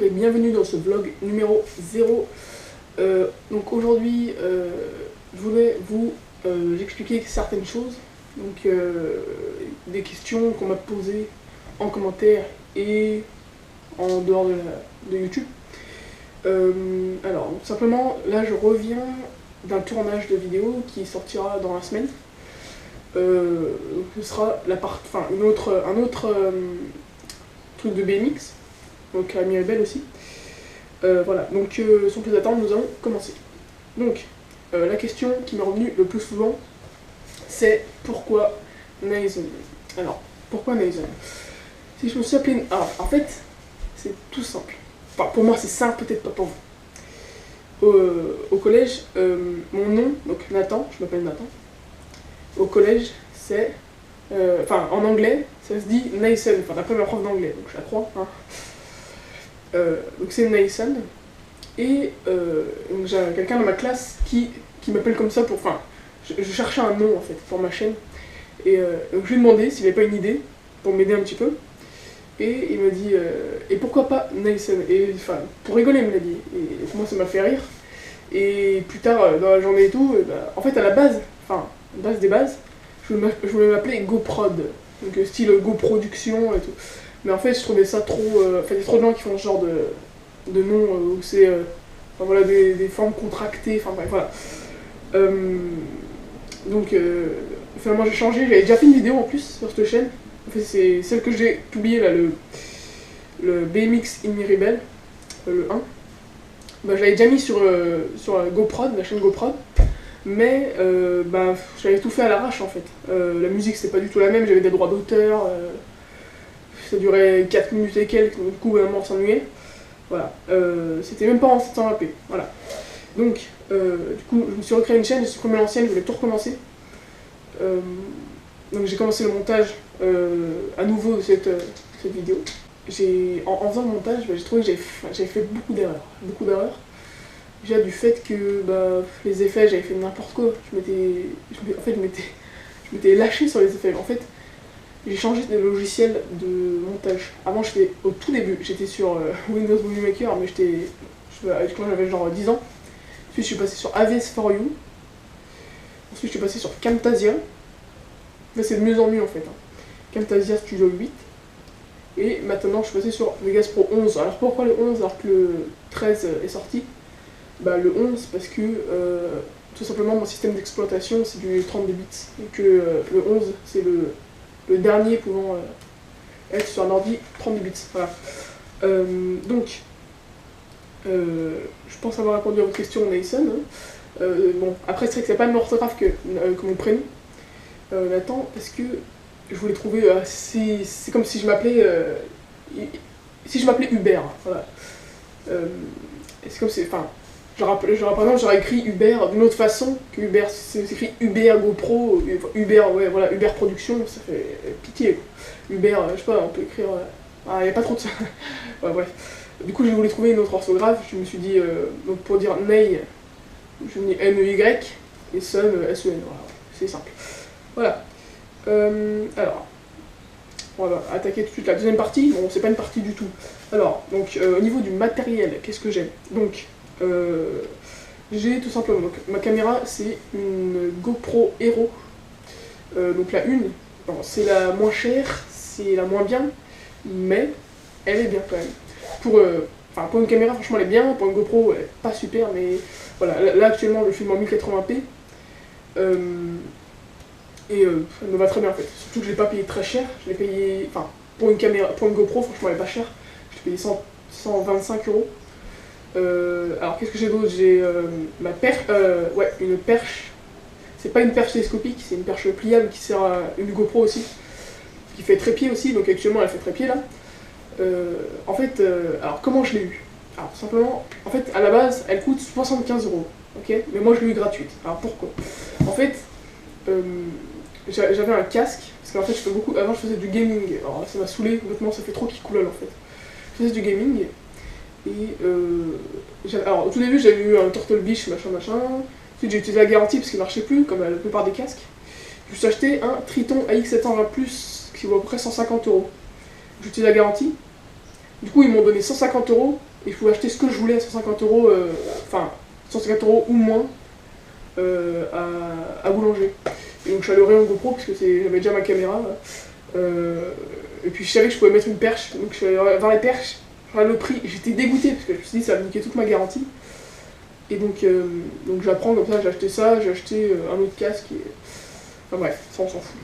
Bonjour et bienvenue dans ce vlog numéro 0. Donc aujourd'hui, je voulais vous expliquer certaines choses. Donc des questions qu'on m'a posées en commentaire et en dehors de YouTube. Alors simplement, là je reviens d'un tournage de vidéo qui sortira dans la semaine. Ce sera un autre truc de BMX, donc à Miribel aussi. Voilà, donc sans plus attendre, nous allons commencer. Donc, la question qui m'est revenue le plus souvent, c'est pourquoi Nason? Alors, pourquoi Nason? Si je me suis appelé... Alors, en fait, c'est tout simple. Enfin, pour moi, c'est simple, peut-être pas pour vous. Au collège, mon nom, donc Nathan, je m'appelle Nathan. Au collège, c'est... en anglais, ça se dit Nathan, enfin d'après ma prof d'anglais, donc je la crois. Hein. Donc c'est Nathan. Et donc j'ai quelqu'un dans ma classe qui m'appelle comme ça pour... Enfin, je cherchais un nom en fait pour ma chaîne. Et donc je lui ai demandé s'il avait pas une idée pour m'aider un petit peu. Et il m'a dit, et pourquoi pas Nathan? Et enfin, pour rigoler, il me l'a dit. Et moi ça m'a fait rire. Et plus tard, dans la journée et tout, en fait à la base, base des bases, je voulais m'appeler GoProd, donc style GoProduction et tout. Mais en fait, je trouvais ça trop... il y a trop de gens qui font ce genre de nom où c'est voilà, des formes contractées, enfin bref, voilà. Donc, finalement, j'ai changé. J'avais déjà fait une vidéo en plus sur cette chaîne. En fait, c'est celle que j'ai publiée là, le BMX in Miribel, le 1. Bah, je l'avais déjà mis sur GoProd, la chaîne GoProd. Mais j'avais tout fait à l'arrache en fait. La musique c'était pas du tout la même, j'avais des droits d'auteur, ça durait 4 minutes et quelques, donc du coup on s'ennuyait. Voilà, c'était même pas en 720p, voilà. Donc, du coup je me suis recréé une chaîne, j'ai supprimé l'ancienne, je voulais tout recommencer. Donc j'ai commencé le montage à nouveau de cette vidéo. En faisant le montage, j'ai trouvé que j'avais fait beaucoup d'erreurs. Déjà du fait que les effets, j'avais fait n'importe quoi. Je m'étais lâché sur les effets. En fait, j'ai changé de logiciel de montage. Avant, au tout début, j'étais sur Windows Movie Maker, mais quand j'avais genre 10 ans. Ensuite, je suis passé sur AVS4U. Ensuite, je suis passé sur Camtasia. Là, c'est de mieux en mieux en fait. Camtasia Studio 8. Et maintenant, je suis passé sur Vegas Pro 11. Alors pourquoi le 11 alors que le 13 est sorti? Le 11 parce que tout simplement mon système d'exploitation c'est du 32 bits et que le 11 c'est le dernier pouvant être sur un ordi 32 bits. Voilà. Donc je pense avoir répondu à votre question, Nathan. Bon, après c'est vrai que c'est pas le même orthographe que mon prénom, Nathan, parce que je voulais trouver... c'est comme si je m'appelais... Hubert. Voilà. C'est comme si... Enfin... par exemple, j'aurais écrit Uber d'une autre façon que Uber, c'est écrit Uber GoPro, Uber, ouais, voilà, Uber Production, ça fait pitié. Uber, je sais pas, on peut écrire. Il n'y a pas trop de ça. Ouais, bref. Du coup, je voulais trouver une autre orthographe, je me suis dit, donc pour dire Ney, je me dis N-E-Y, et Son, S-E-N, voilà, c'est simple. Voilà. Alors, on va attaquer tout de suite la deuxième partie. Bon, c'est pas une partie du tout. Alors, donc, au niveau du matériel, qu'est-ce que j'ai? Donc, j'ai tout simplement, donc, ma caméra c'est une GoPro Hero, donc la 1, c'est la moins chère, c'est la moins bien, mais elle est bien quand même. Pour une caméra franchement elle est bien, pour une GoPro elle est pas super, mais voilà, là actuellement je filme en 1080p, et ça me va très bien en fait, surtout que je l'ai pas payé très cher, je l'ai payé, pour une GoPro franchement elle est pas chère, je l'ai payé 125 €. Alors qu'est-ce que j'ai d'autre? J'ai ma perche, une perche. C'est pas une perche télescopique, c'est une perche pliable qui sert à une GoPro aussi, qui fait trépied aussi, donc actuellement elle fait trépied là. En fait, alors comment je l'ai eu? Alors simplement, en fait à la base elle coûte 75 €, ok? Mais moi je l'ai eu gratuite. Alors pourquoi? En fait, j'avais un casque, parce qu'en fait avant je faisais du gaming, alors ça m'a saoulé complètement, ça fait trop qui coulole en fait. Je faisais du gaming. Et alors au tout début j'avais eu un Turtle Beach machin. Ensuite j'ai utilisé la garantie parce qu'il marchait plus comme la plupart des casques. Je me suis acheté un Triton AX720 Plus qui vaut à peu près 150 €. J'ai utilisé la garantie. Du coup ils m'ont donné 150 €. et je pouvais acheter ce que je voulais à 150 euros, enfin 150 euros ou moins à Boulanger. Et donc je suis allé au rayon GoPro parce que j'avais déjà ma caméra. Et puis je savais que je pouvais mettre une perche, donc je suis allé voir les perches, je regarde le prix, j'étais dégoûté parce que je me suis dit ça va niquer toute ma garantie. Et donc j'apprends comme ça, j'ai acheté ça, j'ai acheté un autre casque, et... enfin bref, ça on s'en fout.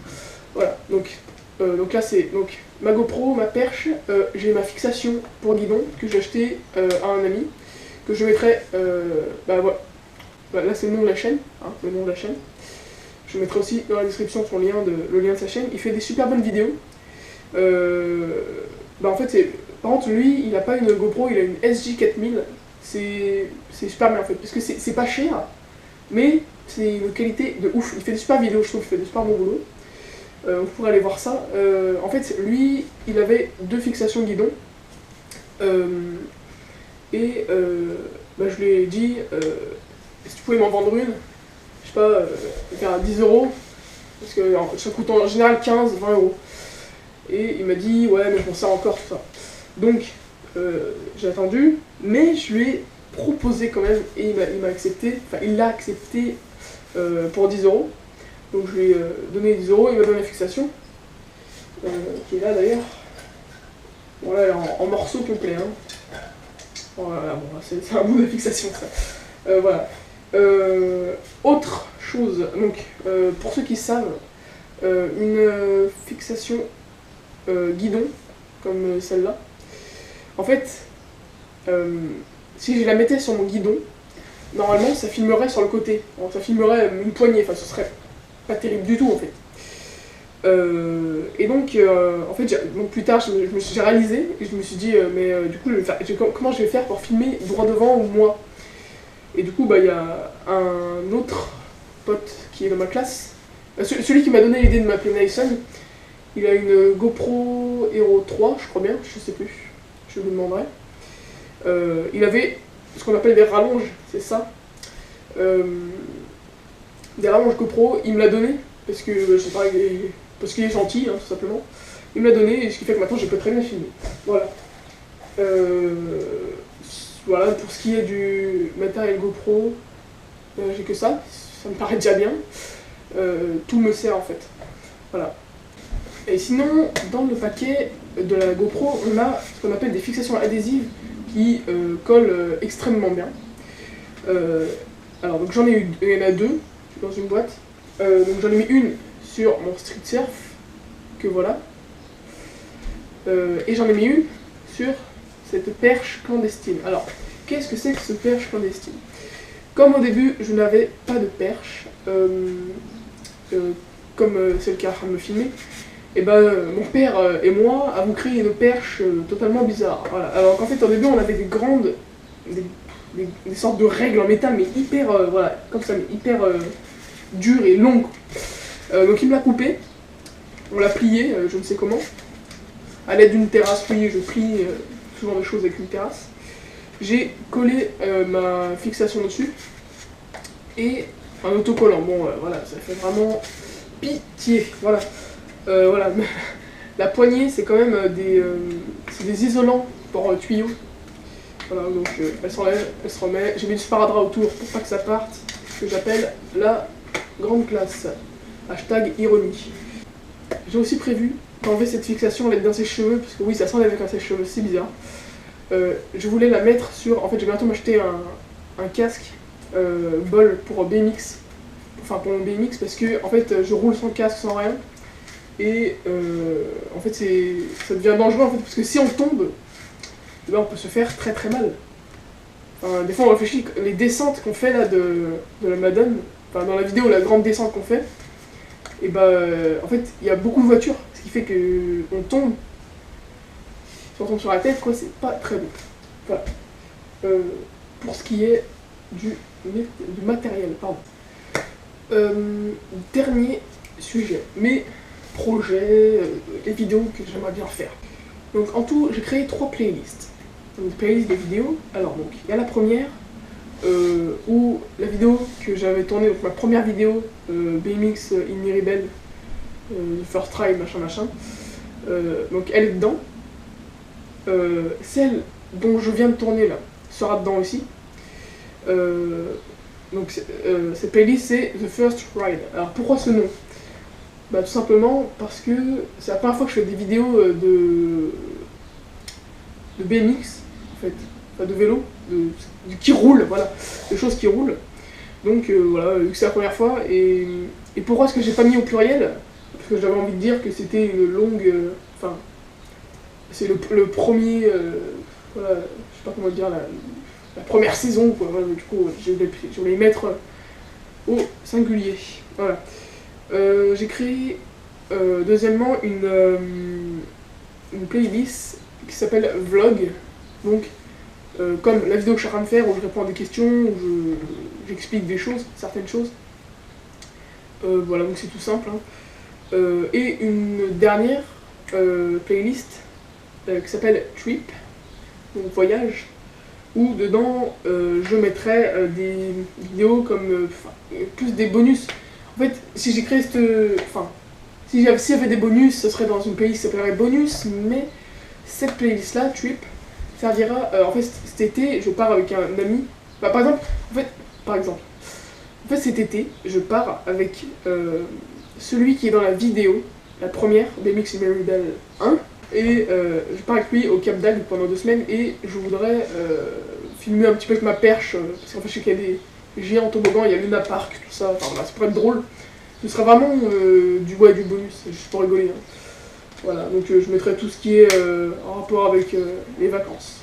Voilà, donc là c'est ma GoPro, ma perche, j'ai ma fixation pour guidon que j'ai acheté à un ami, que je mettrai, bah voilà, là c'est le nom de la chaîne, hein, le nom de la chaîne. Je mettrai aussi dans la description le lien de sa chaîne, il fait des super bonnes vidéos. Bah en fait, par contre lui, il a pas une GoPro, il a une SJ4000, c'est super bien en fait, parce que c'est pas cher, mais c'est une qualité de ouf, il fait des super vidéos, je trouve, il fait des super bons boulot. Vous pourrez aller voir ça. En fait, lui, il avait 2 fixations guidon. Bah, je lui ai dit, si tu pouvais m'en vendre une, je sais pas, faire 10 euros, parce que ça coûte en général 15-20 euros. Et il m'a dit, ouais, mais je m'en sers encore, tout ça. Donc, j'ai attendu, mais je lui ai proposé quand même, et il m'a accepté, enfin, il l'a accepté pour 10 euros. Donc je lui ai donné 10 euros, il m'a donné la fixation, qui est là d'ailleurs. Voilà, elle est en morceaux complets. Hein. Voilà, bon, c'est un bout de fixation ça. Voilà. Autre chose, donc pour ceux qui savent, une fixation guidon, comme celle-là, en fait, si je la mettais sur mon guidon, normalement ça filmerait sur le côté. Alors, ça filmerait une poignée, enfin ce serait pas terrible du tout en fait. Et donc, en fait, donc plus tard, j'ai réalisé et je me suis dit, du coup, comment je vais faire pour filmer droit devant ou moi. Et du coup, bah, il y a un autre pote qui est dans ma classe, celui qui m'a donné l'idée de m'appeler Nyson. Il a une GoPro Hero 3, je crois bien, je sais plus, je lui demanderai. Il avait ce qu'on appelle des rallonges, c'est ça. Des rallonges GoPro, il me l'a donné, parce que je sais pas, parce qu'il est gentil, hein, tout simplement. Il me l'a donné, et ce qui fait que maintenant je peux très bien filmer. Voilà. Voilà, pour ce qui est du matériel GoPro, j'ai que ça me paraît déjà bien. Tout me sert en fait. Voilà. Et sinon, dans le paquet de la GoPro, on a ce qu'on appelle des fixations adhésives qui collent extrêmement bien. Alors, donc j'en ai eu, il y en a 2 dans une boîte. Donc j'en ai mis une sur mon street surf, que voilà. Et j'en ai mis une sur cette perche clandestine. Alors, qu'est-ce que c'est que ce perche clandestine? Comme au début, je n'avais pas de perche, comme c'est le cas à me filmer, et ben mon père et moi avons créé une perche totalement bizarre. Voilà. Alors qu'en fait, au début, on avait des grandes, des sortes de règles en métal, mais hyper, voilà, comme ça, mais hyper dures et longues. Donc il me l'a coupé, on l'a plié, je ne sais comment. À l'aide d'une terrasse pliée, je plie ce genre de choses avec une terrasse. J'ai collé ma fixation dessus et un autocollant. Bon, voilà, ça fait vraiment pitié. Voilà. Voilà. La poignée, c'est quand même des isolants pour tuyaux. Voilà, donc elle s'enlève, elle se remet. J'ai mis du sparadrap autour pour pas que ça parte. Ce que j'appelle la grande classe. Hashtag ironie. J'ai aussi prévu d'enlever cette fixation à l'aide d'un sèche-cheveux, parce que oui, ça s'enlève avec un sèche-cheveux, c'est bizarre. Je voulais la mettre sur... En fait, je vais bientôt m'acheter un casque bol pour BMX. Enfin, pour mon BMX, parce que en fait, je roule sans casque, sans rien. Et en fait, ça devient dangereux, en fait, parce que si on tombe, eh ben, on peut se faire très très mal. Enfin, des fois, on réfléchit, les descentes qu'on fait là de la Madone, enfin, dans la vidéo, la grande descente qu'on fait, et bah, en fait, il y a beaucoup de voitures, ce qui fait qu'on tombe. Si on tombe sur la tête, quoi, c'est pas très bon. Voilà. Pour ce qui est du matériel, pardon. Dernier sujet, mes projets, les vidéos que j'aimerais bien faire. Donc en tout, j'ai créé 3 playlists. Donc playlist des vidéos. Alors donc, il y a la première, où la vidéo que j'avais tournée, donc ma première vidéo, BMX in Miribel, First Try, machin machin, donc elle est dedans. Celle dont je viens de tourner là sera dedans aussi. Donc cette playlist c'est The First Ride. Alors pourquoi ce nom? Bah tout simplement parce que c'est la première fois que je fais des vidéos de BMX en fait, enfin de vélo, qui roule, voilà, des choses qui roulent. Donc voilà, vu que c'est la première fois, et pourquoi est-ce que j'ai pas mis au pluriel? Parce que j'avais envie de dire que c'était une longue, enfin, c'est le premier, voilà, je sais pas comment dire, la première saison, quoi, voilà, du coup, je voulais y mettre au singulier, voilà. J'ai créé, deuxièmement, une playlist qui s'appelle Vlog, donc, comme la vidéo que je suis en train de faire, où je réponds à des questions, où j'explique des choses, certaines choses. Voilà, donc c'est tout simple. Hein. Et une dernière playlist qui s'appelle Trip, donc voyage, où dedans je mettrai des vidéos comme plus des bonus. En fait, si j'ai créé cette. Enfin, s'il y avait des bonus, ce serait dans une playlist qui s'appellerait bonus, mais cette playlist là, Trip, servira. En fait, cet été, je pars avec un ami. Bah, par exemple, cet été, je pars avec celui qui est dans la vidéo, la première, BMX Miribel 1, et je pars avec lui au Cap d'Agde pendant 2 semaines, et je voudrais filmer un petit peu avec ma perche, parce qu'en fait, je sais qu'il y a des géants toboggans, il y a Luna Park, tout ça, enfin voilà, ça pourrait être drôle. Ce sera vraiment du bonus, juste pour rigoler. Hein. Voilà, donc je mettrai tout ce qui est en rapport avec les vacances.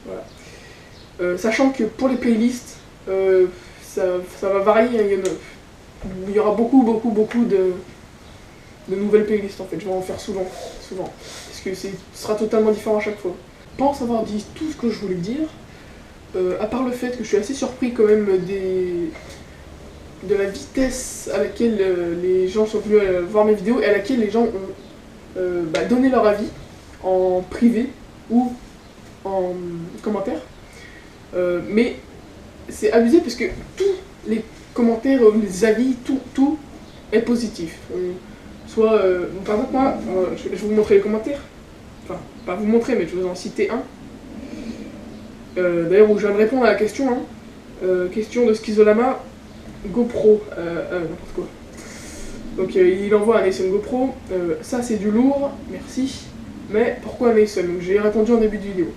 Voilà. Sachant que pour les playlists, ça va varier, hein, il y aura beaucoup de nouvelles playlists en fait, je vais en faire souvent, parce que ce sera totalement différent à chaque fois. Je pense avoir dit tout ce que je voulais dire, à part le fait que je suis assez surpris quand même de la vitesse à laquelle les gens sont venus voir mes vidéos et à laquelle les gens ont donné leur avis en privé ou en commentaire. Mais c'est abusé parce que tous les commentaires, les avis, tout est positif. Par exemple, moi, je vais vous montrer les commentaires. Enfin, pas vous montrer, mais je vais vous en citer un. D'ailleurs, où je viens de répondre à la question. Hein. Question de Schizolama, GoPro, n'importe quoi. Donc il envoie un Nason GoPro. Ça, c'est du lourd, merci. Mais pourquoi un Nason? Donc j'ai répondu en début de vidéo.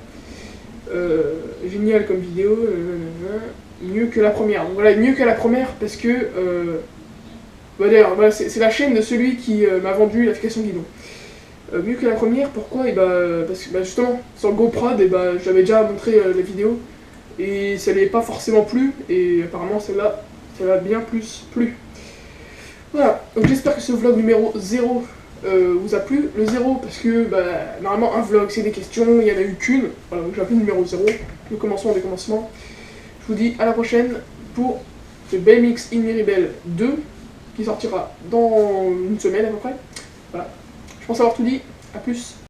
Génial comme vidéo, mieux que la première. Donc voilà, mieux que la première parce que d'ailleurs, voilà, c'est la chaîne de celui qui m'a vendu l'application Guidon. Mieux que la première, pourquoi? Parce que justement, sur le GoProd, j'avais déjà montré la vidéo et ça n'avait pas forcément plu, et apparemment celle-là, ça va bien plus plu. Voilà, donc j'espère que ce vlog numéro 0 vous a plu. Le 0 parce que normalement un vlog c'est des questions, il n'y en a eu qu'une, voilà, donc j'ai appelé numéro 0, le commencement des commencements. Je vous dis à la prochaine pour ce BMX in Miribel 2 qui sortira dans une semaine à peu près. Voilà, je pense avoir tout dit, à plus.